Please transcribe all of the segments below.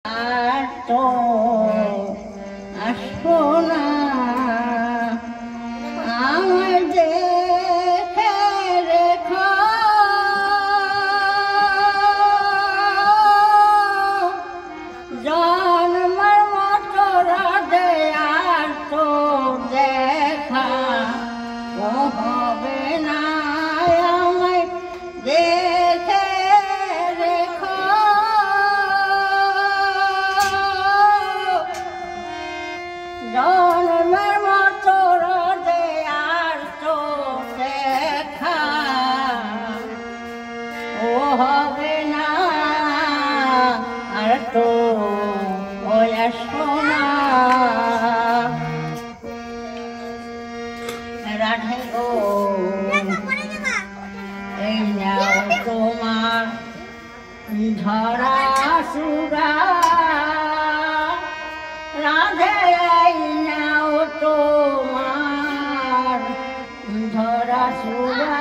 আর তো আসবো না আমায় দেখে রেখো জন্মের মতো রাধে আর তো দেখা হবে না আমায় দেখে রেখো জন্মের মতো রাধে আর তো দেখা হবে না আর তো ওই আসবো না রাধে গো এই নাও তোমার ধরা সুরা রাধে এই নাও তোমার ধরা সুরা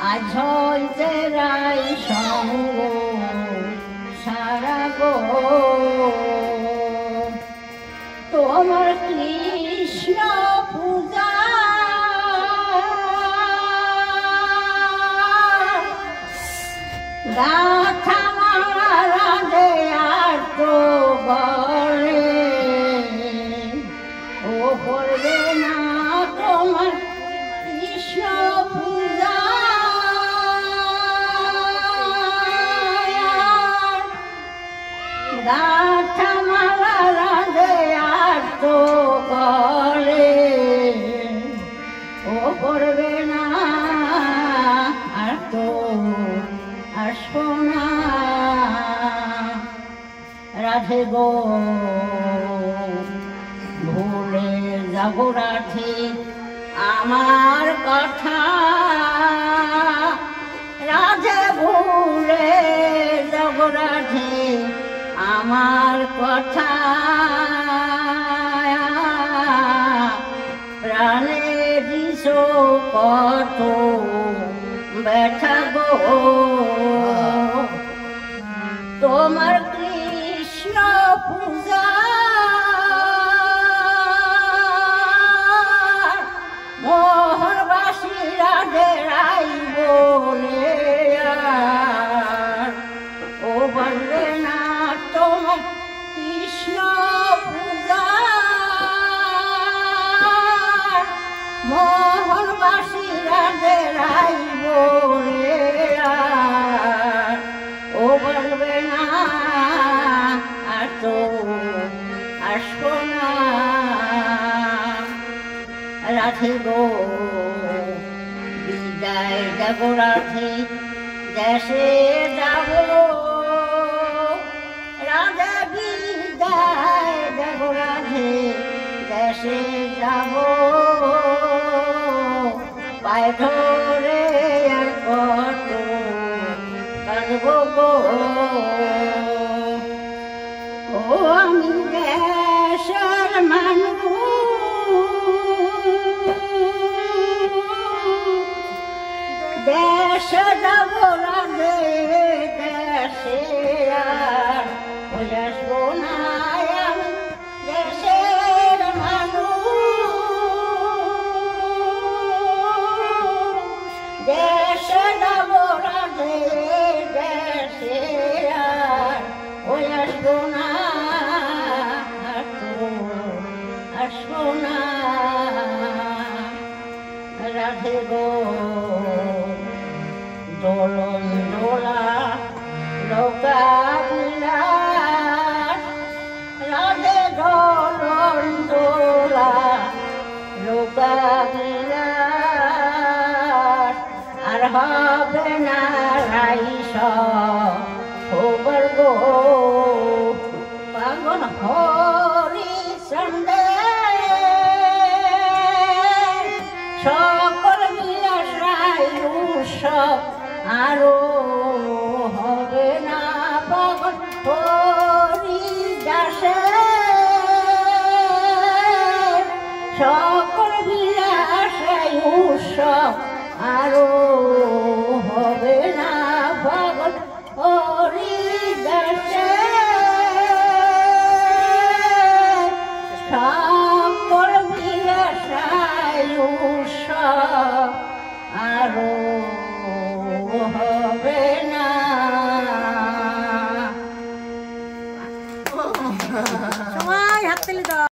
আজ হইতে রাই সঙ্গ সারা গো তোমার কৃষ্ণ পূজা গাথা মারা রাধে আর তো বলে ও করবে না তোমার কৃষ্ণ পূজা গাথা মারা রাধে আর তো বলে ও করবে না আর তো আসবো না রাধে গো ভুলে যাব রাধে আমার কথা রাধে ভুলে যাব রাধে আমার কথা প্রাণে দিস কত ব্যথা গো তোমার কৃষ্ণ পূজা মোহনবাসী রাধে রাই বলে ও বলবে না তোমার কৃষ্ণ পূজা মোহনবাসী রাধে রাই বলে ও বলবে না আর তো আসবো না রাধে গো বিদায় যাব রাধে দেশে যাব রাধে বিদায় যাব রাধে দেশে যাব পায়ে ধরে আর কত কাঁদবো গো ও আমি দেশের মানুষ দেশে যাব রাধে দেশে আর ওই আসবো না আমি দেশের মানুষ দেশে যাব রাধে দেশে আর ওই আসবো না আসবো না রাধে গো দোলন দোলা নৌকা বিলাস রাধে দোলন দোলা নৌকা বিলাস আর হবে না রাইস খবর গো পাগল হরি সন্দেহ সকল বিলাস রাই উৎসব আরো হবে না পাগল হরি দাসে সকল বিলাস রাই উৎসব আরো হবে না পাগল হরি সকল মিলে সায়ুষ